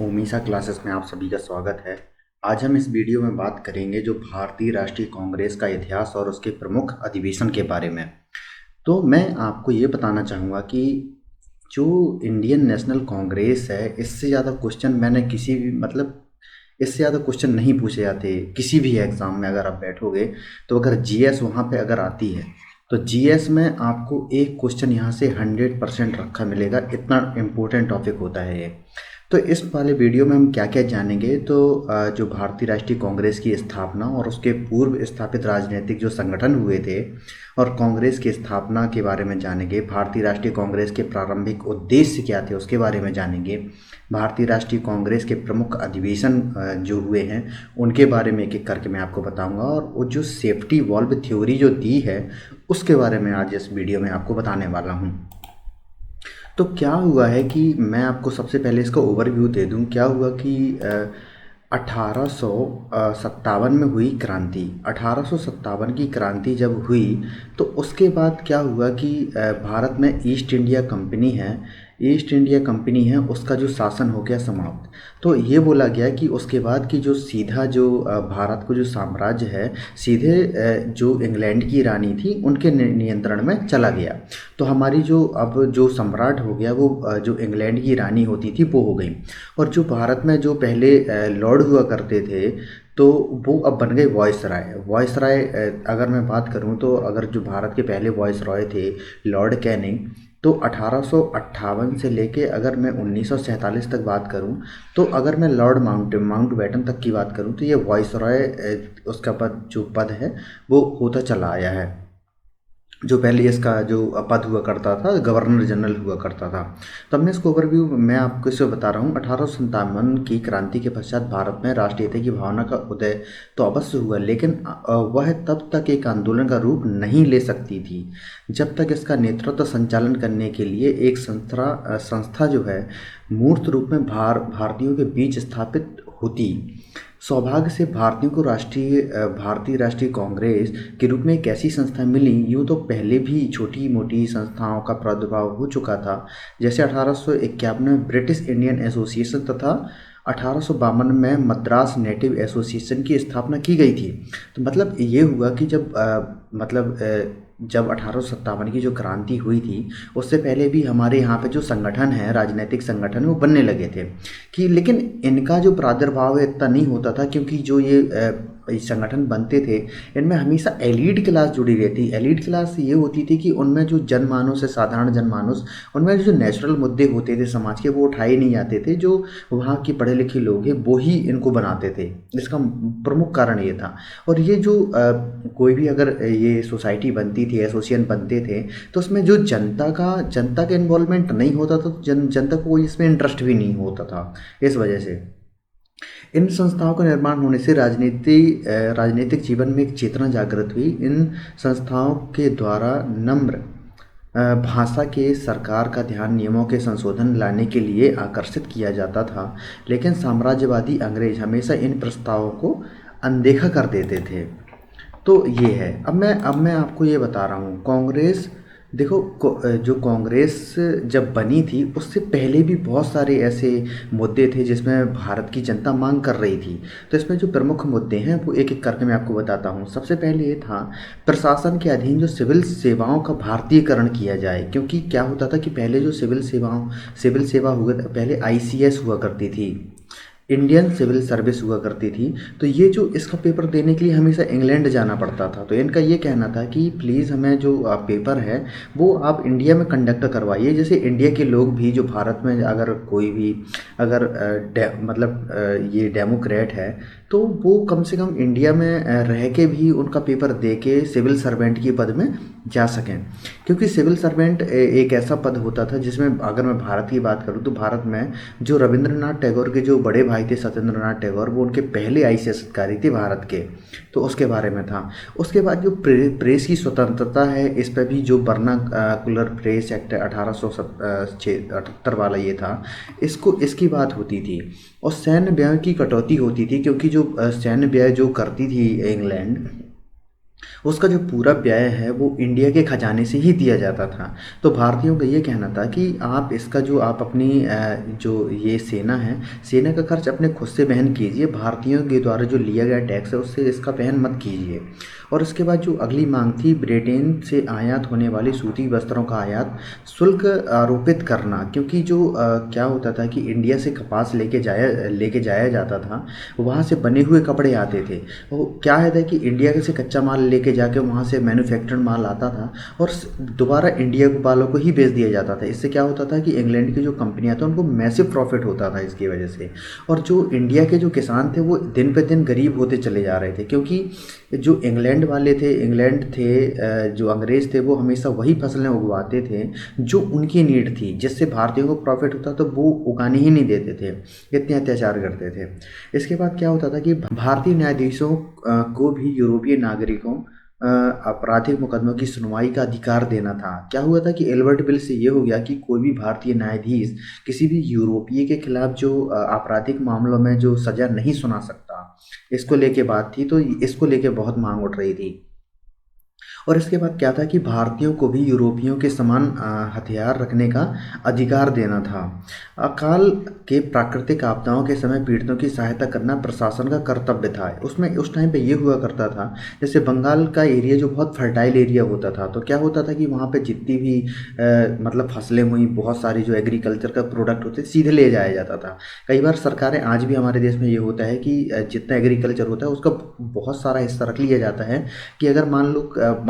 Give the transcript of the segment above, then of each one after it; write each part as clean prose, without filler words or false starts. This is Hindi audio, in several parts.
ओमिसा क्लासेस में आप सभी का स्वागत है। आज हम इस वीडियो में बात करेंगे जो भारतीय राष्ट्रीय कांग्रेस का इतिहास और उसके प्रमुख अधिवेशन के बारे में। तो मैं आपको ये बताना चाहूँगा कि जो इंडियन नेशनल कांग्रेस है, इससे ज़्यादा क्वेश्चन मैंने किसी भी इससे ज़्यादा क्वेश्चन नहीं पूछे जाते किसी भी एग्ज़ाम में। अगर आप बैठोगे तो अगर जीएस वहाँ पे अगर आती है तो जीएस में आपको एक क्वेश्चन यहाँ से 100% रखा मिलेगा, इतना इम्पोर्टेंट टॉपिक होता है ये। तो इस वाले वीडियो में हम क्या क्या जानेंगे, तो जो भारतीय राष्ट्रीय कांग्रेस की स्थापना और उसके पूर्व स्थापित राजनीतिक जो संगठन हुए थे और कांग्रेस की स्थापना के बारे में जानेंगे। भारतीय राष्ट्रीय कांग्रेस के प्रारंभिक उद्देश्य क्या थे उसके बारे में जानेंगे। भारतीय राष्ट्रीय कांग्रेस के प्रमुख अधिवेशन जो हुए हैं उनके बारे में एक एक करके मैं आपको बताऊंगा, और वो जो सेफ्टी वॉल्व थ्योरी जो दी है उसके बारे में आज इस वीडियो में आपको बताने वाला हूँ। तो क्या हुआ है कि मैं आपको सबसे पहले इसका ओवरव्यू दे दूं। क्या हुआ कि 1857 में हुई क्रांति। 1857 की क्रांति जब हुई तो उसके बाद क्या हुआ कि भारत में ईस्ट इंडिया कंपनी है, उसका जो शासन हो गया समाप्त। तो ये बोला गया कि उसके बाद की जो सीधा जो भारत को जो साम्राज्य है सीधे जो इंग्लैंड की रानी थी उनके नियंत्रण में चला गया। तो हमारी जो अब जो सम्राट हो गया वो जो इंग्लैंड की रानी होती थी वो हो गई। और जो भारत में जो पहले लॉर्ड हुआ करते थे तो वो अब बन गए वॉइसराय। अगर मैं बात करूं तो अगर जो भारत के पहले वॉइसरॉय थे लॉर्ड कैनिंग, तो 1858 से लेके अगर मैं 1947 तक बात करूं, तो अगर मैं लॉर्ड माउंटबेटन तक की बात करूं तो ये वॉइसरॉय उसका पद है वो होता चला आया है। जो पहले इसका जो पद हुआ करता था गवर्नर जनरल हुआ करता था। तब मैं इसको ओवरव्यू मैं आपको इससे बता रहा हूँ। 1857 की क्रांति के पश्चात भारत में राष्ट्रीयता की भावना का उदय तो अवश्य हुआ, लेकिन वह तब तक एक आंदोलन का रूप नहीं ले सकती थी जब तक इसका नेतृत्व संचालन करने के लिए एक संस्था जो है मूर्त रूप में भारतीयों के बीच स्थापित होती। सौभाग्य से भारतीयों को भारतीय राष्ट्रीय कांग्रेस के रूप में एक ऐसी संस्था मिली। यूँ तो पहले भी छोटी मोटी संस्थाओं का प्रादुर्भाव हो चुका था, जैसे 1851 में ब्रिटिश इंडियन एसोसिएशन तथा 1852 में मद्रास नेटिव एसोसिएशन की स्थापना की गई थी। तो मतलब ये हुआ कि जब 1857 की जो क्रांति हुई थी उससे पहले भी हमारे यहाँ पे जो संगठन है राजनीतिक संगठन वो बनने लगे थे कि, लेकिन इनका जो प्रादुर्भाव है इतना नहीं होता था, क्योंकि जो ये संगठन बनते थे इनमें हमेशा एलीट क्लास जुड़ी रहती। एलीट क्लास ये होती थी कि उनमें जो जनमानस है, साधारण जनमानस, उनमें जो नेचुरल मुद्दे होते थे समाज के वो उठाए नहीं जाते थे। जो वहाँ के पढ़े लिखे लोग हैं वो ही इनको बनाते थे, इसका प्रमुख कारण ये था। और ये जो कोई भी अगर ये सोसाइटी बनती थी, एसोसिएशन बनते थे, तो उसमें जो जनता का इन्वॉल्वमेंट नहीं होता था, तो जनता को इसमें इंटरेस्ट भी नहीं होता था। इस वजह से इन संस्थाओं का निर्माण होने से राजनीतिक जीवन में एक चेतना जागृत हुई। इन संस्थाओं के द्वारा नम्र भाषा के सरकार का ध्यान नियमों के संशोधन लाने के लिए आकर्षित किया जाता था, लेकिन साम्राज्यवादी अंग्रेज हमेशा इन प्रस्तावों को अनदेखा कर देते थे। तो ये है। अब मैं आपको ये बता रहा हूँ कांग्रेस। देखो जो कांग्रेस जब बनी थी उससे पहले भी बहुत सारे ऐसे मुद्दे थे जिसमें भारत की जनता मांग कर रही थी। तो इसमें जो प्रमुख मुद्दे हैं वो एक एक करके मैं आपको बताता हूँ। सबसे पहले ये था प्रशासन के अधीन जो सिविल सेवाओं का भारतीयकरण किया जाए, क्योंकि क्या होता था कि पहले जो सिविल सेवा हुआ, पहले आईसीएस हुआ करती थी, इंडियन सिविल सर्विस हुआ करती थी। तो ये जो इसका पेपर देने के लिए हमेशा इंग्लैंड जाना पड़ता था। तो इनका ये कहना था कि प्लीज़ हमें जो पेपर है वो आप इंडिया में कंडक्ट करवाइए। जैसे इंडिया के लोग भी जो भारत में अगर कोई भी अगर ये डेमोक्रेट है तो वो कम से कम इंडिया में रह के भी उनका पेपर दे के सिविल सर्वेंट के पद में जा सकें। क्योंकि सिविल सर्वेंट एक ऐसा पद होता था जिसमें अगर मैं भारत की बात करूँ तो भारत में जो रविंद्रनाथ टैगोर के जो बड़े भाई थे सत्येंद्रनाथ टैगोर, वो उनके पहले आईसीएस अधिकारी थे भारत के। तो उसके बारे में था। उसके बाद जो प्रेस की स्वतंत्रता है, इस पर भी जो वर्नाकुलर प्रेस एक्ट 1878 वाला ये था, इसकी बात होती थी। और सैन्य व्यय की कटौती होती थी, क्योंकि जो सैन्य व्यय जो करती थी इंग्लैंड, उसका जो पूरा व्यय है वो इंडिया के खजाने से ही दिया जाता था। तो भारतीयों का ये कहना था कि आप इसका जो आप अपनी जो ये सेना है, सेना का खर्च अपने खुद से वहन कीजिए, भारतीयों के द्वारा जो लिया गया टैक्स है उससे इसका वहन मत कीजिए। और उसके बाद जो अगली मांग थी, ब्रिटेन से आयात होने वाली सूती वस्त्रों का आयात शुल्क आरोपित करना, क्योंकि जो क्या होता था कि इंडिया से कपास लेके जाया जाता था, वहाँ से बने हुए कपड़े आते थे। वो क्या है था कि इंडिया से कच्चा माल लेके जाके वहाँ से मैन्युफैक्चर्ड माल आता था और दोबारा इंडिया को वालों को ही बेच दिया जाता था। इससे क्या होता था कि इंग्लैंड की जो कंपनियां थी उनको मैसिव प्रॉफिट होता था इसकी वजह से। और जो इंडिया के जो किसान थे वो दिन पे दिन गरीब होते चले जा रहे थे, क्योंकि जो इंग्लैंड थे, जो अंग्रेज़ थे वो हमेशा वही फसलें उगवाते थे जो उनकी नीड थी, जिससे भारतीयों को प्रॉफिट होता तो वो उगाने ही नहीं देते थे, इतने अत्याचार करते थे। इसके बाद क्या होता था कि भारतीय न्यायाधीशों को भी यूरोपीय नागरिकों आपराधिक मुकदमों की सुनवाई का अधिकार देना था। क्या हुआ था कि एल्बर्ट बिल से ये हो गया कि कोई भी भारतीय न्यायाधीश किसी भी यूरोपीय के खिलाफ जो आपराधिक मामलों में जो सज़ा नहीं सुना सकता, इसको लेके बात थी। तो इसको लेके बहुत मांग उठ रही थी। और इसके बाद क्या था कि भारतीयों को भी यूरोपियों के समान हथियार रखने का अधिकार देना था। अकाल के प्राकृतिक आपदाओं के समय पीड़ितों की सहायता करना प्रशासन का कर्तव्य था। उसमें उस टाइम पे ये हुआ करता था, जैसे बंगाल का एरिया जो बहुत फर्टाइल एरिया होता था, तो क्या होता था कि वहाँ पे जितनी भी मतलब फसलें हुई, बहुत सारी जो एग्रीकल्चर का प्रोडक्ट होते सीधे ले जाया जाता था। कई बार सरकारें, आज भी हमारे देश में ये होता है कि जितना एग्रीकल्चर होता है उसका बहुत सारा हिस्सा रख लिया जाता है कि अगर मान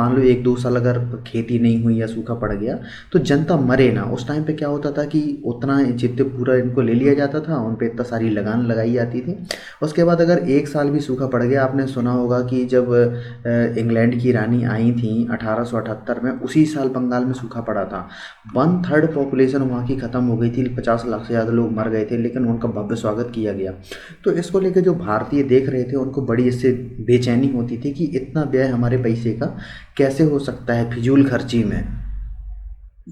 लो 1-2 साल अगर खेती नहीं हुई या सूखा पड़ गया तो जनता मरे ना। उस टाइम पे क्या होता था कि उतना जितने पूरा इनको ले लिया जाता था, उन पे इतना सारी लगान लगाई जाती थी। उसके बाद अगर 1 साल भी सूखा पड़ गया, आपने सुना होगा कि जब इंग्लैंड की रानी आई थी 1878 में, उसी साल बंगाल में सूखा पड़ा था। 1/3 पॉपुलेशन वहाँ की ख़त्म हो गई थी, 50 लाख से ज़्यादा लोग मर गए थे, लेकिन उनका भव्य स्वागत किया गया। तो इसको लेकर जो भारतीय देख रहे थे उनको बड़ी इससे बेचैनी होती थी कि इतना व्यय हमारे पैसे का कैसे हो सकता है फिजूल खर्ची में।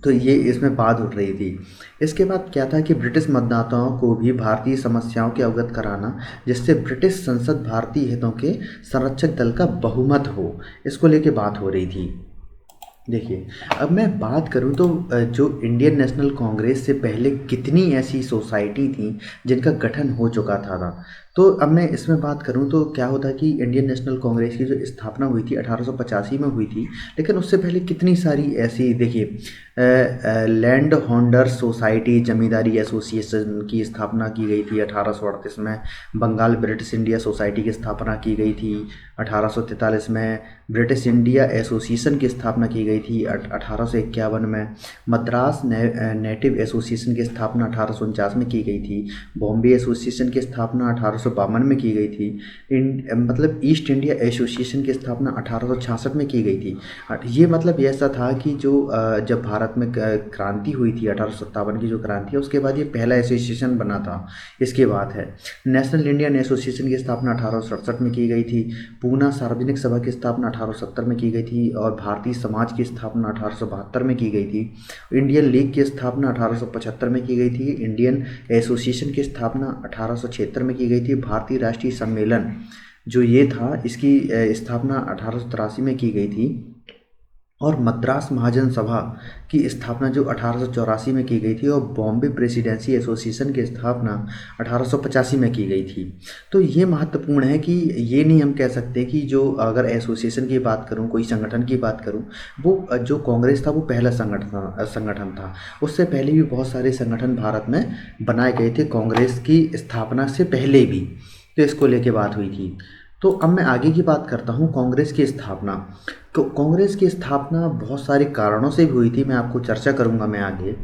तो ये इसमें बात उठ रही थी। इसके बाद क्या था कि ब्रिटिश मतदाताओं को भी भारतीय समस्याओं के अवगत कराना, जिससे ब्रिटिश संसद भारतीय हितों के संरक्षक दल का बहुमत हो, इसको लेके बात हो रही थी। देखिए, अब मैं बात करूँ तो जो इंडियन नेशनल कांग्रेस से पहले कितनी ऐसी सोसाइटी थी जिनका गठन हो चुका था। तो अब मैं इसमें बात करूँ तो क्या होता कि इंडियन नेशनल कांग्रेस की जो स्थापना हुई थी 1885 में हुई थी, लेकिन उससे पहले कितनी सारी ऐसी, देखिए, लैंड होल्डर सोसाइटी जमींदारी एसोसिएशन की स्थापना की गई थी 1838 में। बंगाल ब्रिटिश इंडिया सोसाइटी की स्थापना की गई थी 1843 में। ब्रिटिश इंडिया एसोसिएशन की स्थापना की गई थी 1851 में। मद्रास नेटिव एसोसिएशन की स्थापना 1849 में की गई थी। बॉम्बे एसोसिएशन की स्थापना 1852 में की गई थी। मतलब ईस्ट इंडिया एसोसिएशन की स्थापना 1866 में की गई थी। ये मतलब ऐसा था कि जो जब भारत में क्रांति हुई थी 1857 की जो क्रांति है, उसके बाद ये पहला एसोसिएशन बना था। इसके बाद है नेशनल इंडियन एसोसिएशन की स्थापना 1867 में की गई थी। पूना सार्वजनिक सभा की स्थापना 1870 में की गई थी और भारतीय समाज की स्थापना 1872 में की गई थी। इंडियन लीग की स्थापना 1875 में की गई थी। इंडियन एसोसिएशन की स्थापना 1876 में की गई थी। भारतीय राष्ट्रीय सम्मेलन जो ये था, इसकी स्थापना 1883 में की गई थी। और मद्रास महाजन सभा की स्थापना जो 1884 में की गई थी, और बॉम्बे प्रेसिडेंसी एसोसिएशन की स्थापना 1885 में की गई थी। तो ये महत्वपूर्ण है कि ये नहीं हम कह सकते कि जो अगर एसोसिएशन की बात करूँ, कोई संगठन की बात करूँ, वो जो कांग्रेस था वो पहला संगठन था। उससे पहले भी बहुत सारे संगठन भारत में बनाए गए थे कांग्रेस की स्थापना से पहले भी। तो इसको लेके बात हुई थी। तो अब मैं आगे की बात करता हूँ कांग्रेस की स्थापना। तो कांग्रेस की स्थापना बहुत सारे कारणों से भी हुई थी, मैं आपको चर्चा करूंगा मैं आगे।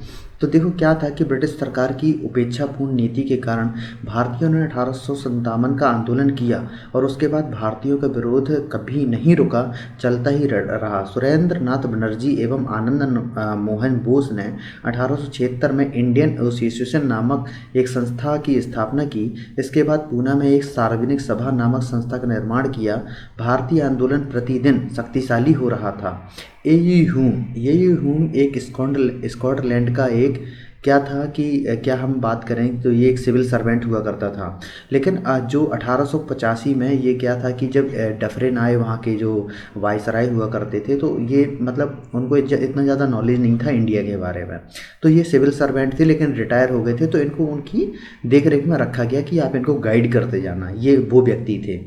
तो देखो क्या था कि ब्रिटिश सरकार की उपेक्षापूर्ण नीति के कारण भारतीयों ने 1857 का आंदोलन किया और उसके बाद भारतीयों का विरोध कभी नहीं रुका, चलता ही रहा। सुरेंद्र नाथ बनर्जी एवं आनंद मोहन बोस ने 1876 में इंडियन एसोसिएशन नामक एक संस्था की स्थापना की। इसके बाद पूना में एक सार्वजनिक सभा नामक संस्था का निर्माण किया। भारतीय आंदोलन प्रतिदिन शक्तिशाली हो रहा था। एयू हूम एक स्कॉटलैंड का एक क्या था कि क्या हम बात करें तो ये एक सिविल सर्वेंट हुआ करता था। लेकिन जो 1885 में ये क्या था कि जब डफरिन आए वहाँ के जो वायसराय हुआ करते थे, तो ये मतलब उनको इतना ज़्यादा नॉलेज नहीं था इंडिया के बारे में। तो ये सिविल सर्वेंट थे लेकिन रिटायर हो गए थे, तो इनको उनकी देख रेख में रखा गया कि आप इनको गाइड करते जाना। ये वो व्यक्ति थे।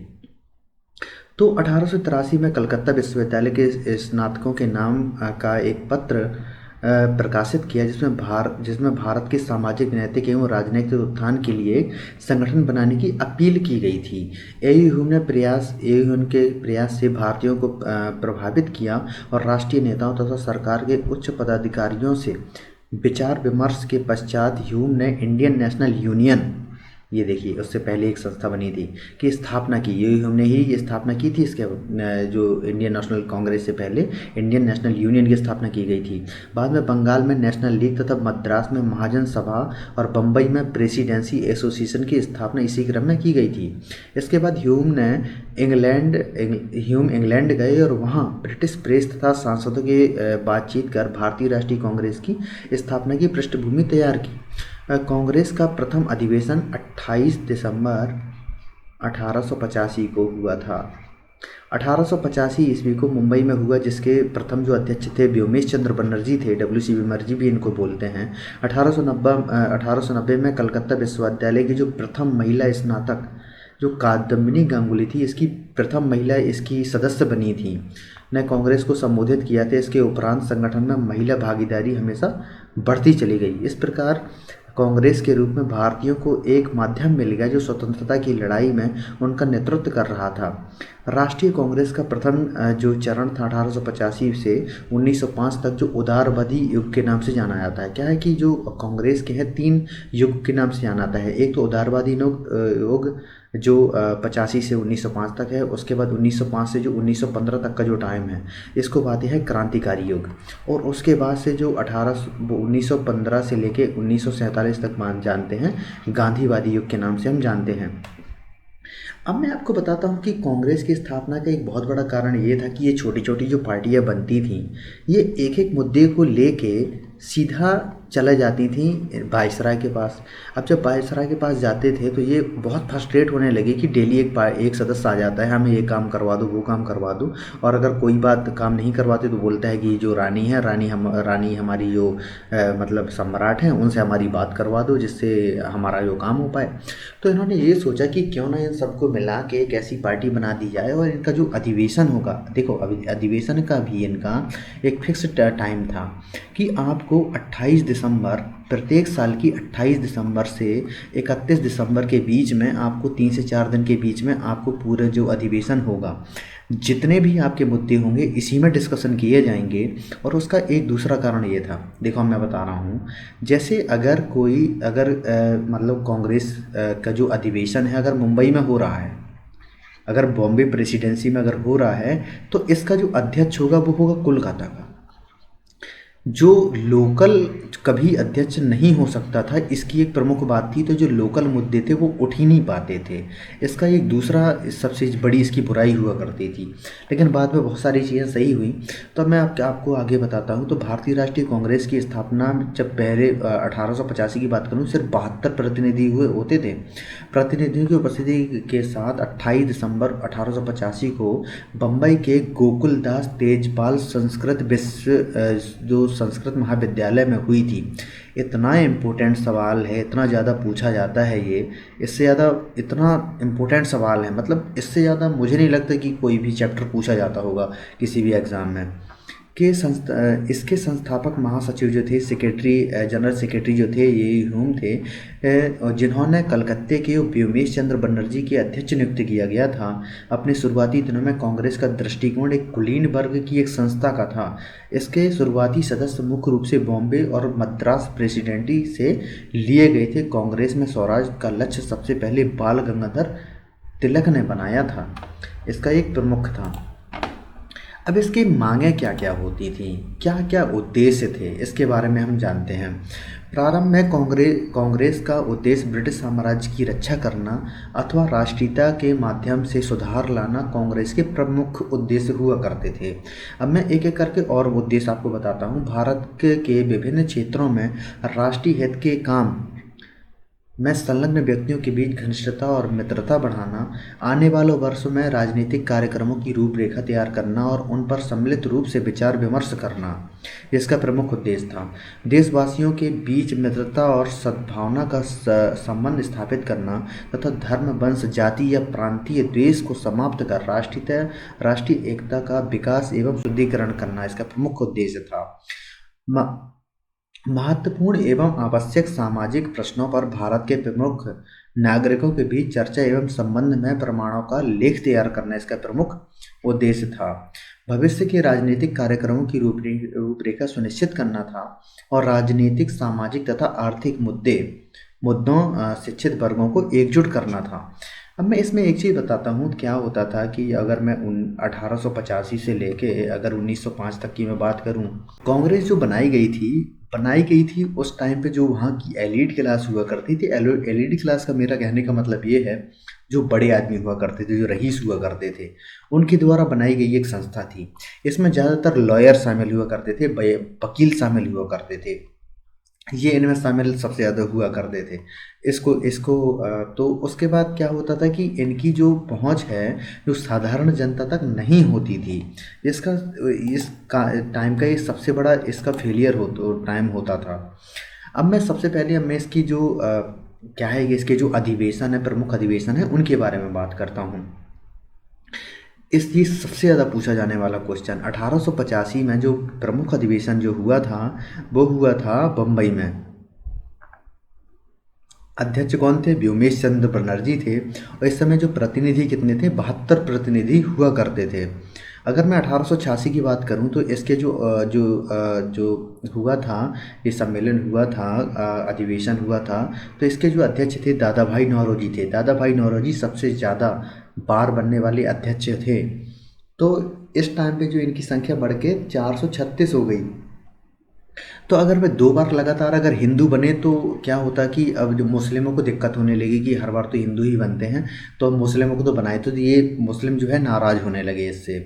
तो 1883 में कलकत्ता विश्वविद्यालय के स्नातकों के नाम का एक पत्र प्रकाशित किया, जिसमें भारत के सामाजिक, नैतिक एवं राजनीतिक उत्थान के लिए एक संगठन बनाने की अपील की गई थी। उनके प्रयास से भारतीयों को प्रभावित किया और राष्ट्रीय नेताओं तथा सरकार के उच्च पदाधिकारियों से विचार विमर्श के पश्चात ह्यूम ने इंडियन नेशनल यूनियन, ये देखिए उससे पहले एक संस्था बनी थी, की स्थापना की। ये हमने ही ये स्थापना की थी। इसके जो इंडियन नेशनल कांग्रेस से पहले इंडियन नेशनल यूनियन की स्थापना की गई थी। बाद में बंगाल में नेशनल लीग तथा मद्रास में महाजन सभा और बम्बई में प्रेसिडेंसी एसोसिएशन की स्थापना इसी क्रम में की गई थी। इसके बाद ह्यूम इंग्लैंड गए और वहाँ ब्रिटिश प्रेस तथा सांसदों के बातचीत कर भारतीय राष्ट्रीय कांग्रेस की स्थापना की पृष्ठभूमि तैयार की। कांग्रेस का प्रथम अधिवेशन 28 दिसंबर 1885 को हुआ था। 1885 ईस्वी को मुंबई में हुआ, जिसके प्रथम जो अध्यक्ष थे व्योमेश चंद्र बनर्जी थे, WC बनर्जी भी इनको बोलते हैं। 1890 में कलकत्ता विश्वविद्यालय की जो प्रथम महिला स्नातक जो कादम्बिनी गांगुली थी, इसकी प्रथम महिला इसकी सदस्य बनी थी, ने कांग्रेस को संबोधित किया था। इसके उपरांत संगठन में महिला भागीदारी हमेशा बढ़ती चली गई। इस प्रकार कांग्रेस के रूप में भारतीयों को एक माध्यम मिल गया जो स्वतंत्रता की लड़ाई में उनका नेतृत्व कर रहा था। राष्ट्रीय कांग्रेस का प्रथम जो चरण था 1885 से 1905 तक, जो उदारवादी युग के नाम से जाना जाता है। क्या है कि जो कांग्रेस के हैं 3 युग के नाम से जाना जाता है। एक तो उदारवादी युग जो 85 से 1905 तक है, उसके बाद 1905 से जो 1915 तक का जो टाइम है, इसको कहते हैं क्रांतिकारी युग। और उसके बाद से जो 1915 से लेके 1947 तक जानते हैं गांधीवादी युग के नाम से हम जानते हैं। अब मैं आपको बताता हूँ कि कांग्रेस की स्थापना का एक बहुत बड़ा कारण ये था कि ये छोटी छोटी जो पार्टियाँ बनती थीं, ये एक एक मुद्दे को लेके सीधा चले जाती थी वायसराय के पास। अब जब वायसराय के पास जाते थे तो ये बहुत फ्रस्ट्रेट होने लगे कि डेली एक सदस्य आ जाता है, हमें ये काम करवा दो, वो काम करवा दो, और अगर कोई बात काम नहीं करवाते तो बोलता है कि जो रानी है, रानी हमारी जो मतलब सम्राट हैं, उनसे हमारी बात करवा दो जिससे हमारा जो काम हो पाए। तो इन्होंने ये सोचा कि क्यों ना इन सबको मिला के एक ऐसी पार्टी बना दी जाए, और इनका जो अधिवेशन होगा, देखो अभी अधिवेशन का भी इनका एक फिक्स टाइम था कि आपको 28 दिसंबर, प्रत्येक साल की 28 दिसंबर से 31 दिसंबर के बीच में, आपको 3 से 4 दिन के बीच में आपको पूरा जो अधिवेशन होगा, जितने भी आपके मुद्दे होंगे इसी में डिस्कशन किए जाएंगे। और उसका एक दूसरा कारण ये था, देखो मैं बता रहा हूँ, जैसे अगर मतलब कांग्रेस का जो अधिवेशन है अगर मुंबई में हो रहा है, अगर बॉम्बे प्रेसिडेंसी में अगर हो रहा है, तो इसका जो अध्यक्ष होगा वो होगा कोलकाता का। जो लोकल कभी अध्यक्ष नहीं हो सकता था, इसकी एक प्रमुख बात थी। तो जो लोकल मुद्दे थे वो उठ ही नहीं पाते थे। इसका एक दूसरा सबसे बड़ी इसकी बुराई हुआ करती थी, लेकिन बाद में बहुत सारी चीज़ें सही हुई। तो मैं आपको आगे बताता हूँ। तो भारतीय राष्ट्रीय कांग्रेस की स्थापना जब पहले 1885 की बात करूँ, सिर्फ 72 प्रतिनिधि होते थे। प्रतिनिधियों की उपस्थिति के साथ 28 दिसंबर 1885 को बम्बई के गोकुलदास तेजपाल जो संस्कृत महाविद्यालय में हुई थी। इतना इम्पोर्टेंट सवाल है, इतना ज़्यादा पूछा जाता है ये, इससे ज़्यादा इतना इम्पोर्टेंट सवाल है, मतलब इससे ज़्यादा मुझे नहीं लगता कि कोई भी चैप्टर पूछा जाता होगा किसी भी एग्ज़ाम में। इसके संस्थापक महासचिव जो थे, जनरल सेक्रेटरी जो थे, ये ह्यूम थे, जिन्होंने कलकत्ते के व्योमेश चंद्र बनर्जी के अध्यक्ष नियुक्त किया गया था। अपने शुरुआती दिनों में कांग्रेस का दृष्टिकोण एक कुलीन वर्ग की एक संस्था का था। इसके शुरुआती सदस्य मुख्य रूप से बॉम्बे और मद्रास प्रेसिडेंसी से लिए गए थे। कांग्रेस में स्वराज का लक्ष्य सबसे पहले बाल गंगाधर तिलक ने बनाया था, इसका एक प्रमुख था। अब इसकी मांगें क्या क्या होती थी, क्या क्या उद्देश्य थे, इसके बारे में हम जानते हैं। प्रारंभ में कांग्रेस का उद्देश्य ब्रिटिश साम्राज्य की रक्षा करना अथवा राष्ट्रीयता के माध्यम से सुधार लाना कांग्रेस के प्रमुख उद्देश्य हुआ करते थे। अब मैं एक एक करके और उद्देश्य आपको बताता हूँ। भारत के विभिन्न क्षेत्रों में राष्ट्रीय हित के काम में संलग्न व्यक्तियों के बीच घनिष्ठता और मित्रता बढ़ाना, आने वाले वर्षों में राजनीतिक कार्यक्रमों की रूपरेखा तैयार करना और उन पर सम्मिलित रूप से विचार विमर्श करना इसका प्रमुख उद्देश्य था। देशवासियों के बीच मित्रता और सद्भावना का संबंध स्थापित करना तथा धर्म, वंश, जाति या प्रांतीय द्वेष को समाप्त कर राष्ट्रीय एकता का विकास एवं शुद्धिकरण करना इसका प्रमुख उद्देश्य था। महत्वपूर्ण एवं आवश्यक सामाजिक प्रश्नों पर भारत के प्रमुख नागरिकों के बीच चर्चा एवं संबंध में प्रमाणों का लेख तैयार करना इसका प्रमुख उद्देश्य था। भविष्य के राजनीतिक कार्यक्रमों की रूपरेखा सुनिश्चित करना था और राजनीतिक, सामाजिक तथा आर्थिक मुद्दों शिक्षित वर्गों को एकजुट करना था। अब मैं इसमें एक चीज़ बताता हूँ, क्या होता था कि अगर मैं 1885 से लेके अगर 1905 तक की मैं बात करूँ, कांग्रेस जो बनाई गई थी उस टाइम पे जो वहाँ की एलीट क्लास हुआ करती थी। एलीट क्लास का मेरा कहने का मतलब ये है, जो बड़े आदमी हुआ करते थे, जो रईस हुआ करते थे, उनके द्वारा बनाई गई एक संस्था थी। इसमें ज़्यादातर लॉयर शामिल हुआ करते थे, वकील शामिल हुआ करते थे, ये इनमें शामिल सबसे ज़्यादा हुआ करते थे। इसको इसको तो उसके बाद क्या होता था कि इनकी जो पहुंच है जो साधारण जनता तक नहीं होती थी। इसका इसका टाइम का ये सबसे बड़ा इसका फेलियर टाइम होता था। अब मैं इसकी जो क्या है कि इसके जो अधिवेशन है, प्रमुख अधिवेशन है, उनके बारे में बात करता हूँ। ये सबसे ज़्यादा पूछा जाने वाला क्वेश्चन, 1885 में जो प्रमुख अधिवेशन जो हुआ था वो हुआ था बम्बई में। अध्यक्ष कौन थे? व्योमेश चंद्र बनर्जी थे। और इस समय जो प्रतिनिधि कितने थे? 72 प्रतिनिधि हुआ करते थे। अगर मैं 1886 की बात करूं तो इसके जो हुआ था, ये सम्मेलन हुआ था, अधिवेशन हुआ था, तो इसके जो अध्यक्ष थे दादा भाई नौरोजी थे। दादा भाई नौरोजी सबसे ज़्यादा बार बनने वाले अध्यक्ष थे। तो इस टाइम पे जो इनकी संख्या बढ़ के 436 हो गई। तो अगर वे 2 बार लगातार अगर हिंदू बने तो क्या होता कि अब जो मुस्लिमों को दिक्कत होने लगी कि हर बार तो हिंदू ही बनते हैं, तो अब मुस्लिमों को तो बनाए, तो ये मुस्लिम जो है नाराज़ होने लगे इससे।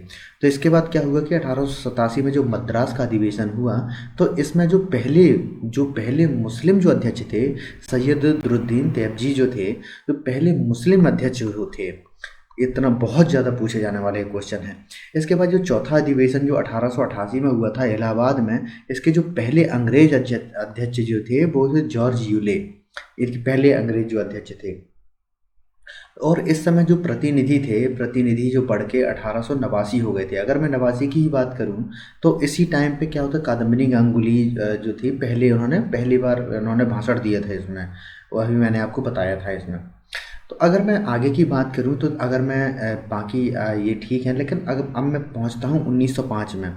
तो इसके बाद क्या हुआ कि 1887 में जो मद्रास का अधिवेशन हुआ, तो इसमें जो पहले मुस्लिम जो अध्यक्ष थे, सैयद बदरुद्दीन तैयबजी जो थे, जो पहले मुस्लिम अध्यक्ष जो थे, इतना बहुत ज़्यादा पूछे जाने वाले क्वेश्चन है। इसके बाद जो चौथा अधिवेशन जो 1888 में हुआ था इलाहाबाद में, इसके जो पहले अंग्रेज अध्यक्ष जो थे वो थे जॉर्ज यूले, इनके पहले अंग्रेज जो अध्यक्ष थे। और इस समय जो प्रतिनिधि जो बढ़ के 1889 हो गए थे। अगर मैं 89 की ही बात करूं तो इसी टाइम पे क्या होता, कादम्बिनी गांगुली जो थी, पहली बार उन्होंने भाषण दिया था इसमें, वो अभी मैंने आपको बताया था इसमें। तो अगर मैं आगे की बात करूं तो अगर मैं बाकी ये ठीक है, लेकिन अगर अब मैं पहुंचता हूं 1905 में।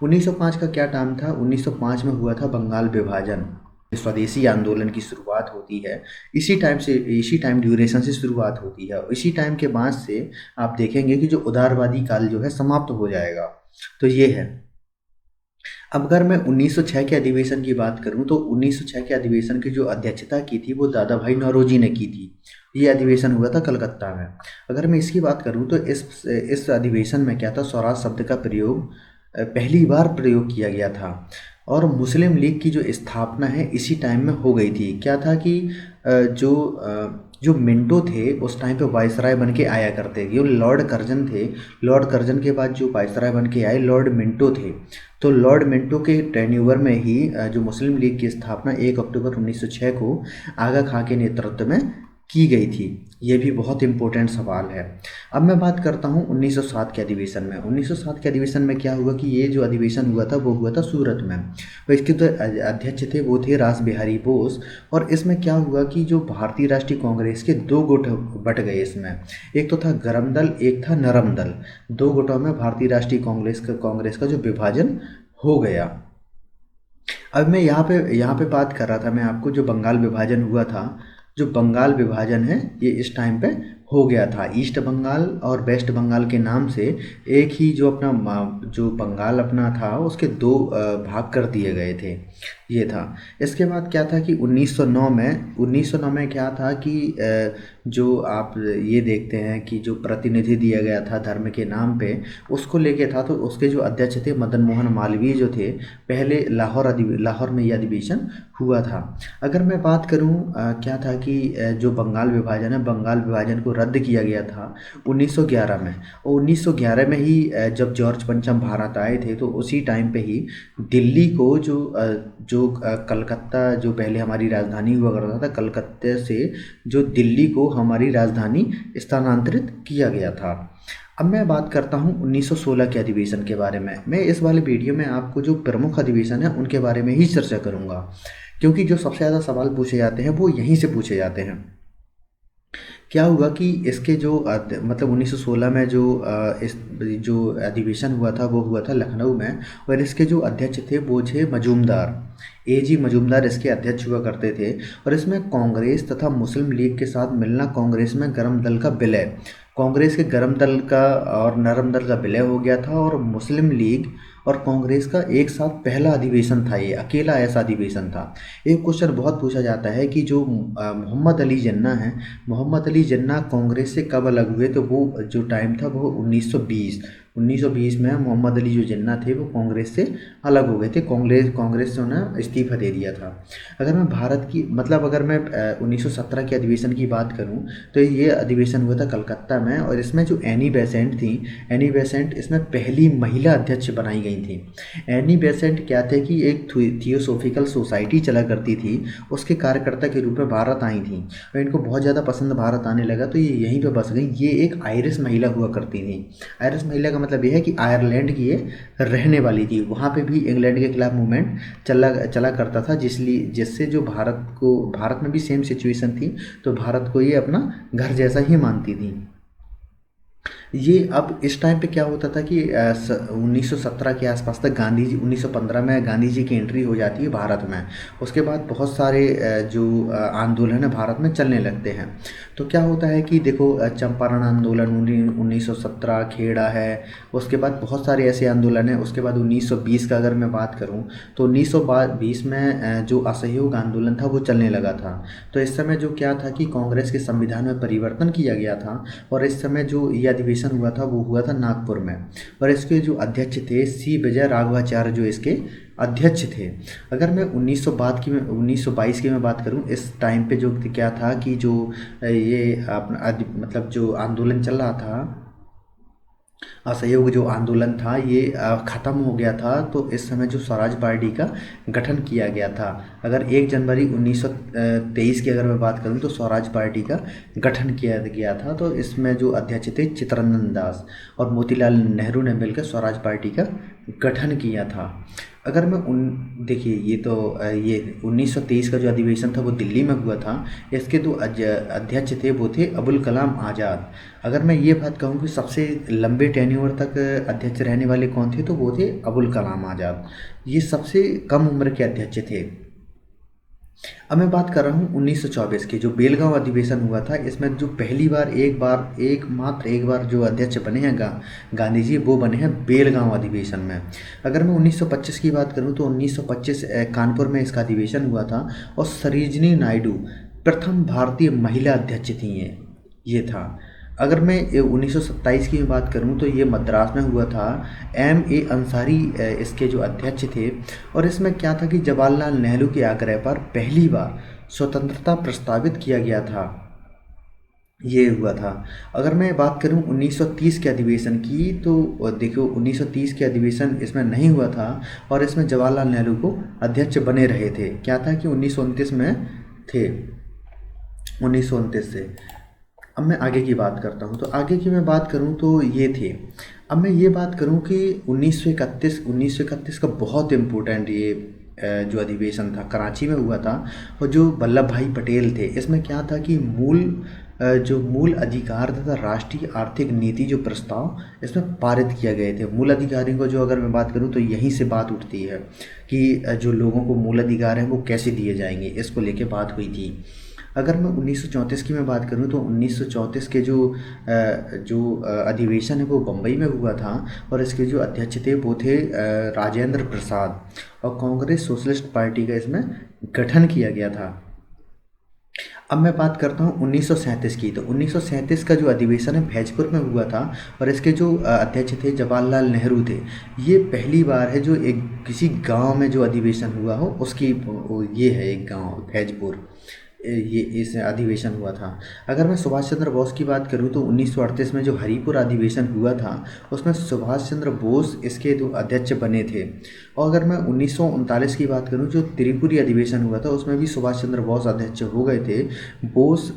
1905 का क्या टाइम था? 1905 में हुआ था बंगाल विभाजन, स्वदेशी आंदोलन की शुरुआत होती है। इसी टाइम ड्यूरेशन से शुरुआत होती है। इसी टाइम के बाद से आप देखेंगे कि जो उदारवादी काल जो है समाप्त हो जाएगा। तो ये है। अब अगर मैं 1906 के अधिवेशन की बात करूं तो 1906 के अधिवेशन की जो अध्यक्षता की थी वो दादा भाई नौरोजी ने की थी। ये अधिवेशन हुआ था कलकत्ता में। अगर मैं इसकी बात करूं तो इस अधिवेशन में क्या था, स्वराज शब्द का प्रयोग पहली बार प्रयोग किया गया था। और मुस्लिम लीग की जो स्थापना है इसी टाइम में हो गई थी। क्या था कि जो मिंटो थे उस टाइम पे वायसराय बन के आया करते थे। लॉर्ड कर्जन थे। लॉर्ड कर्जन के बाद जो वायसराय बन के आए लॉर्ड मिंटो थे। तो लॉर्ड मिंटो के टेन्यूवर में ही जो मुस्लिम लीग की स्थापना 1 अक्टूबर 1906 को आगा खां के नेतृत्व में की गई थी। ये भी बहुत इम्पोर्टेंट सवाल है। अब मैं बात करता हूँ 1907 के अधिवेशन में। 1907 के अधिवेशन में क्या हुआ कि ये जो अधिवेशन हुआ था वो हुआ था सूरत में। तो इसके तो अध्यक्ष थे वो थे रास बिहारी बोस। और इसमें क्या हुआ कि जो भारतीय राष्ट्रीय कांग्रेस के 2 गुट बट गए इसमें। एक तो था गरम दल, एक था नरम दल। 2 गुटों में भारतीय राष्ट्रीय कांग्रेस का जो विभाजन हो गया। अब मैं यहाँ पे बात कर रहा था मैं आपको, जो बंगाल विभाजन हुआ था, जो बंगाल विभाजन है ये इस टाइम पे हो गया था। ईस्ट बंगाल और वेस्ट बंगाल के नाम से एक ही जो अपना जो बंगाल अपना था उसके दो भाग कर दिए गए थे, ये था। इसके बाद क्या था कि 1909 में क्या था कि जो आप ये देखते हैं कि जो प्रतिनिधि दिया गया था धर्म के नाम पे, उसको लेके था। तो उसके जो अध्यक्ष थे मदन मोहन मालवीय जो थे, पहले लाहौर में ये अधिवेशन हुआ था। अगर मैं बात करूं क्या था कि जो बंगाल विभाजन है, बंगाल विभाजन को रद्द किया गया था 1911 में। और 1911 में ही जब जॉर्ज पंचम भारत आए थे तो उसी टाइम पे ही दिल्ली को कलकत्ता जो पहले हमारी राजधानी हुआ करता था, कलकत्ते से जो दिल्ली को हमारी राजधानी स्थानांतरित किया गया था। अब मैं बात करता हूँ 1916 के अधिवेशन के बारे में। मैं इस वाले वीडियो में आपको जो प्रमुख अधिवेशन है उनके बारे में ही चर्चा करूँगा, क्योंकि जो सबसे ज़्यादा सवाल पूछे जाते हैं वो यहीं से पूछे जाते हैं। क्या हुआ कि इसके जो मतलब 1916 में इस जो अधिवेशन हुआ था वो हुआ था लखनऊ में, और इसके जो अध्यक्ष थे वो थे मजूमदार, A G मजूमदार इसके अध्यक्ष हुआ करते थे। और इसमें कांग्रेस तथा मुस्लिम लीग के साथ मिलना, कांग्रेस में गरम दल का विलय, कांग्रेस के गरम दल का और नरम दल का विलय हो गया था, और मुस्लिम लीग और कांग्रेस का एक साथ पहला अधिवेशन था, ये अकेला ऐसा अधिवेशन था। एक क्वेश्चन बहुत पूछा जाता है कि जो मोहम्मद अली जिन्ना है, मोहम्मद अली जिन्ना कांग्रेस से कब अलग हुए, तो वो जो टाइम था वो 1920 में मोहम्मद अली जो जिन्ना थे वो कांग्रेस से अलग हो गए थे। कांग्रेस से उन्हें इस्तीफा दे दिया था। अगर मैं भारत की मतलब अगर मैं 1917 के अधिवेशन की बात करूं तो ये अधिवेशन हुआ था कलकत्ता में, और इसमें जो एनी बेसेंट थी, एनी बेसेंट इसमें पहली महिला अध्यक्ष बनाई गई थी। एनी बेसेंट क्या थे कि एक थियोसॉफिकल सोसाइटी चला करती थी, उसके कार्यकर्ता के रूप में भारत आई थी, और इनको बहुत ज़्यादा पसंद भारत आने लगा तो ये यहीं पे बस गई। ये एक आयरिश महिला हुआ करती थी। आयरिश महिला का मतलब ये है कि आयरलैंड की ये रहने वाली थी। वहाँ पे भी इंग्लैंड के खिलाफ मूवमेंट चला करता था, जिससे जो भारत में भी सेम सिचुएशन थी, तो भारत को ये अपना घर जैसा ही मानती थी। ये अब इस टाइम पे क्या होता था कि 1917 के आसपास तक गांधी जी, 1915 में गांधी जी की एंट्री हो जाती है भारत में। उसके बाद बहुत सारे आंदोलन है भारत में चलने लगते हैं। तो क्या होता है कि देखो चंपारण आंदोलन 1917, खेड़ा है, उसके बाद बहुत सारे ऐसे आंदोलन हैं। उसके बाद 1920 का अगर मैं बात करूं तो 1920 में जो असहयोग आंदोलन था वो चलने लगा था। तो इस समय जो क्या था कि कांग्रेस के संविधान में परिवर्तन किया गया था, और इस समय जो ये अधिवेशन हुआ था वो हुआ था नागपुर में, और इसके जो अध्यक्ष थे C विजय राघवाचार्य जो इसके अध्यक्ष थे। अगर मैं 1922 की मैं बात करूं, इस टाइम पे जो क्या था कि जो ये अपना मतलब जो आंदोलन चल रहा था, असहयोग जो आंदोलन था ये ख़त्म हो गया था। तो इस समय जो स्वराज पार्टी का गठन किया गया था। अगर 1 जनवरी 1923 की अगर मैं बात करूं तो स्वराज पार्टी का गठन किया गया था। तो इसमें जो अध्यक्ष थे चित्तरंजन दास और मोतीलाल नेहरू ने मिलकर स्वराज पार्टी का गठन किया था। अगर मैं देखिए ये 1923 का जो अधिवेशन था वो दिल्ली में हुआ था। इसके जो अध्यक्ष थे वो थे अबुल कलाम आज़ाद। अगर मैं ये बात कहूँ कि सबसे लंबे टेन्योर तक अध्यक्ष रहने वाले कौन थे, तो वो थे अबुल कलाम आज़ाद। ये सबसे कम उम्र के अध्यक्ष थे। अब मैं बात कर रहा हूँ 1924 के जो बेलगांव अधिवेशन हुआ था। इसमें जो पहली बार मात्र एक बार जो अध्यक्ष बने हैं गांधी जी, वो बने हैं बेलगांव अधिवेशन में। अगर मैं 1925 की बात करूँ तो 1925 कानपुर में इसका अधिवेशन हुआ था, और सरोजिनी नायडू प्रथम भारतीय महिला अध्यक्ष थी। ये था। अगर मैं 1927 की बात करूं तो ये मद्रास में हुआ था। M.A. अंसारी इसके जो अध्यक्ष थे, और इसमें क्या था कि जवाहरलाल नेहरू के आग्रह पर पहली बार स्वतंत्रता प्रस्तावित किया गया था, ये हुआ था। अगर मैं बात करूं 1930 के अधिवेशन की तो देखो 1930 के अधिवेशन इसमें नहीं हुआ था, और इसमें जवाहरलाल नेहरू को अध्यक्ष बने रहे थे। क्या था कि 1929 में थे, 1929 से। अब मैं आगे की बात करता हूँ, तो आगे की मैं बात करूँ तो ये थे। अब मैं ये बात करूँ कि 1931 का बहुत इम्पोर्टेंट ये जो अधिवेशन था कराची में हुआ था, और जो वल्लभ भाई पटेल थे, इसमें क्या था कि मूल अधिकार तथा राष्ट्रीय आर्थिक नीति जो प्रस्ताव इसमें पारित किए गए थे। मूल अधिकारियों को जो अगर मैं बात करूं तो यहीं से बात उठती है कि जो लोगों को मूल अधिकार हैं वो कैसे दिए जाएंगे, इसको लेके बात हुई थी। अगर मैं 1934 की मैं बात करूं तो 1934 के अधिवेशन है वो बम्बई में हुआ था, और इसके जो अध्यक्ष थे वो थे राजेंद्र प्रसाद, और कांग्रेस सोशलिस्ट पार्टी का इसमें गठन किया गया था। अब मैं बात करता हूँ 1937 की। तो 1937 का जो अधिवेशन है भैजपुर में हुआ था, और इसके जो अध्यक्ष थे जवाहरलाल नेहरू थे। ये पहली बार है जो एक किसी गांव में जो अधिवेशन हुआ हो उसकी ये है एक गांव भैजपुर, ये इस अधिवेशन हुआ था। अगर मैं सुभाष चंद्र बोस की बात करूं तो 1938 में जो हरिपुर अधिवेशन हुआ था उसमें सुभाष चंद्र बोस इसके जो अध्यक्ष बने थे। और अगर मैं 1939 की बात करूं जो त्रिपुरी अधिवेशन हुआ था उसमें भी सुभाष चंद्र बोस अध्यक्ष हो गए थे। बोस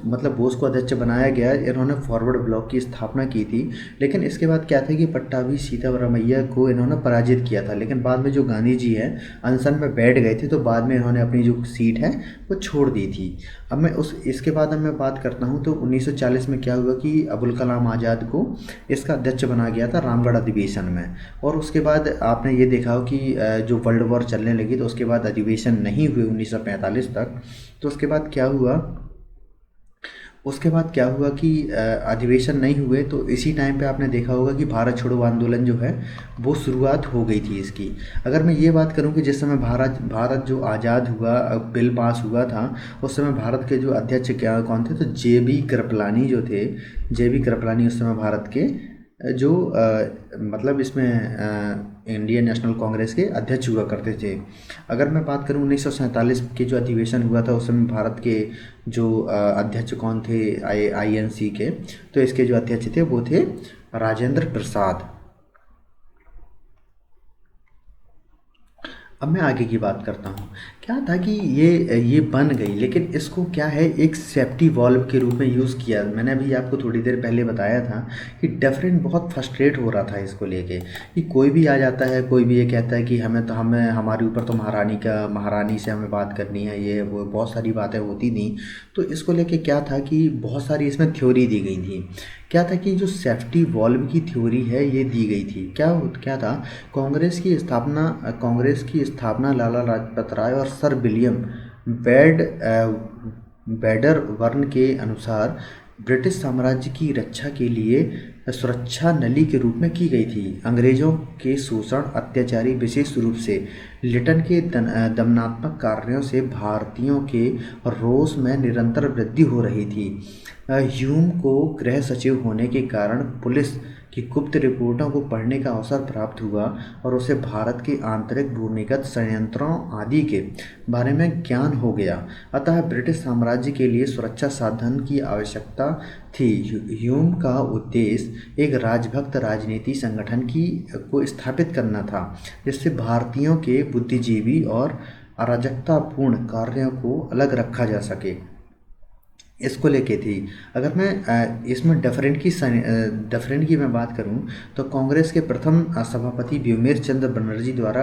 को अध्यक्ष बनाया गया, इन्होंने फॉरवर्ड ब्लॉक की स्थापना की थी। लेकिन इसके बाद क्या था कि पट्टाभी सीतारामैया को इन्होंने पराजित किया था, लेकिन बाद में जो गांधी जी हैं अनशन में बैठ गए थे, तो बाद में इन्होंने अपनी जो सीट है वो छोड़ दी थी। अब मैं इसके बाद अब मैं बात करता हूँ तो 1940 में क्या हुआ कि अबुल कलाम आज़ाद को इसका अध्यक्ष बनाया गया था रामगढ़ अधिवेशन में। और उसके बाद आपने ये देखा हो कि जो वर्ल्ड वॉर चलने लगी तो उसके बाद अधिवेशन नहीं हुए 1945 तक। तो उसके बाद क्या हुआ कि अधिवेशन नहीं हुए, तो इसी टाइम पे आपने देखा होगा कि भारत छोड़ो आंदोलन जो है वो शुरुआत हो गई थी इसकी। अगर मैं ये बात करूं कि जिस समय भारत भारत जो आज़ाद हुआ, बिल पास हुआ था, उस समय भारत के जो अध्यक्ष क्या कौन थे, तो जे बी कृपलानी जो थे। जे बी कृपलानी उस समय भारत के जो मतलब इसमें इंडियन नेशनल कांग्रेस के अध्यक्ष हुआ करते थे। अगर मैं बात करूं 1947 के जो अधिवेशन हुआ था उस समय भारत के जो अध्यक्ष कौन थे INC के, तो इसके जो अध्यक्ष थे वो थे राजेंद्र प्रसाद। अब मैं आगे की बात करता हूँ। क्या था कि ये बन गई, लेकिन इसको क्या है एक सेफ्टी वॉल्व के रूप में यूज़ किया। मैंने अभी आपको थोड़ी देर पहले बताया था कि डिफरेंट बहुत फ्रस्ट्रेट हो रहा था इसको लेके कि कोई भी आ जाता है, कोई भी ये कहता है कि हमें हमारे ऊपर तो महारानी से हमें बात करनी है, ये वो बहुत सारी बातें होती थी। तो इसको लेके क्या था कि बहुत सारी इसमें थ्योरी दी गई थी। क्या था कि जो सेफ्टी वॉल्व की थ्योरी है ये दी गई थी। क्या था, कांग्रेस की स्थापना लाला लाजपत राय और सर विलियम बेडर वर्न के अनुसार ब्रिटिश साम्राज्य की रक्षा के लिए सुरक्षा नली के रूप में की गई थी। अंग्रेजों के शोषण अत्याचारी विशेष रूप से लिटन के दमनात्मक कार्यों से भारतीयों के रोष में निरंतर वृद्धि हो रही थी। ह्यूम को गृह सचिव होने के कारण पुलिस की गुप्त रिपोर्टों को पढ़ने का अवसर प्राप्त हुआ और उसे भारत के आंतरिक भूमिगत षड्यंत्रों आदि के बारे में ज्ञान हो गया। अतः ब्रिटिश साम्राज्य के लिए सुरक्षा साधन की आवश्यकता थी। ह्यूम का उद्देश्य एक राजभक्त राजनीति संगठन को स्थापित करना था, जिससे भारतीयों के बुद्धिजीवी और अराजकतापूर्ण कार्यों को अलग रखा जा सके। इसको लेके थी। अगर मैं इसमें डिफरेंट की मैं बात करूं तो कांग्रेस के प्रथम सभापति व्योमेश चंद्र बनर्जी द्वारा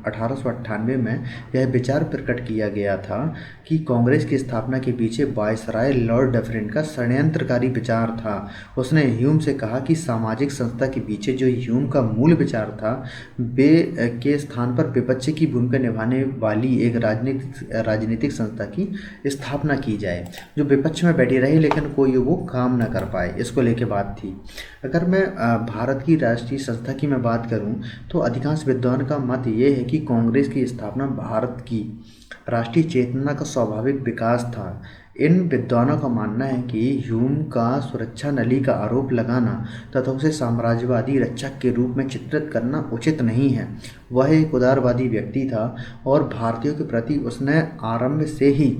1898 में यह विचार प्रकट किया गया था कि कांग्रेस की स्थापना के पीछे वायसराय लॉर्ड डिफरेंट का षड्यंत्रकारी विचार था। उसने ह्यूम से कहा कि सामाजिक संस्था के पीछे जो ह्यूम का मूल विचार था वे के स्थान पर विपक्ष की भूमिका निभाने वाली एक राजनीतिक संस्था की स्थापना की जाए जो विपक्ष में बैठी रही लेकिन कोई वो काम ना कर पाए। इसको लेके बात थी। अगर मैं भारत की राष्ट्रीय संस्था की मैं बात करूं तो अधिकांश विद्वान का मत ये है कि कांग्रेस की स्थापना भारत की राष्ट्रीय चेतना का स्वाभाविक विकास था। इन विद्वानों का मानना है कि ह्यूम का सुरक्षा नली का आरोप लगाना तथा उसे साम्राज्यवादी रक्षक के रूप में चित्रित करना उचित नहीं है। वह एक उदारवादी व्यक्ति था और भारतीयों के प्रति उसने आरंभ से ही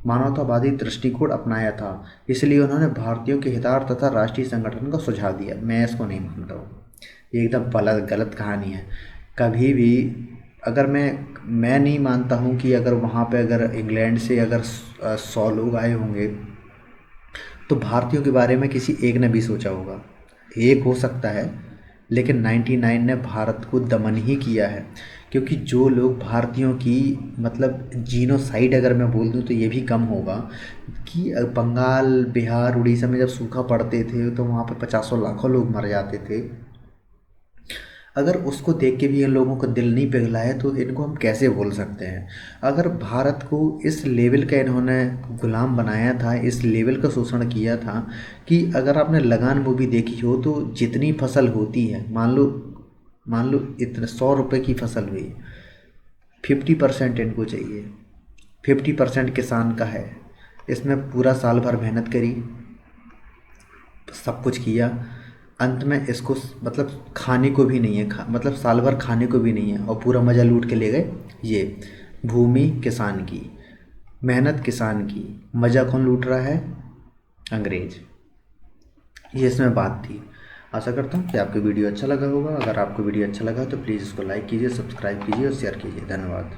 मानवतावादी दृष्टिकोण अपनाया था। इसलिए उन्होंने भारतीयों के हितार्थ तथा राष्ट्रीय संगठन का सुझाव दिया। मैं इसको नहीं मानता हूँ, ये एकदम गलत कहानी है। कभी भी अगर मैं नहीं मानता हूँ कि अगर वहाँ पे अगर इंग्लैंड से अगर 100 लोग आए होंगे तो भारतीयों के बारे में किसी एक ने भी सोचा होगा। एक हो सकता है, लेकिन 99 ने भारत को दमन ही किया है। क्योंकि जो लोग भारतीयों की मतलब जीनोसाइड अगर मैं बोल दूं तो ये भी कम होगा कि बंगाल, बिहार, उड़ीसा में जब सूखा पड़ते थे तो वहाँ पे 50 लाखों लोग मर जाते थे। अगर उसको देख के भी इन लोगों का दिल नहीं पिघला है तो इनको हम कैसे बोल सकते हैं। अगर भारत को इस लेवल का इन्होंने गुलाम बनाया था, इस लेवल का शोषण किया था कि अगर आपने लगान मूवी देखी हो तो जितनी फसल होती है, मान लो इतने 100 रुपये की फसल हुई, 50% इनको चाहिए, 50% किसान का है। इसमें पूरा साल भर मेहनत करी, सब कुछ किया, अंत में इसको मतलब खाने को भी नहीं है, मतलब साल भर खाने को भी नहीं है और पूरा मज़ा लूट के ले गए। ये भूमि किसान की, मेहनत किसान की, मज़ा कौन लूट रहा है? अंग्रेज। ये इसमें बात थी। आशा करता हूँ कि आपको वीडियो अच्छा लगा होगा। अगर आपको वीडियो अच्छा लगा तो प्लीज़ इसको लाइक कीजिए, सब्सक्राइब कीजिए और शेयर कीजिए। धन्यवाद।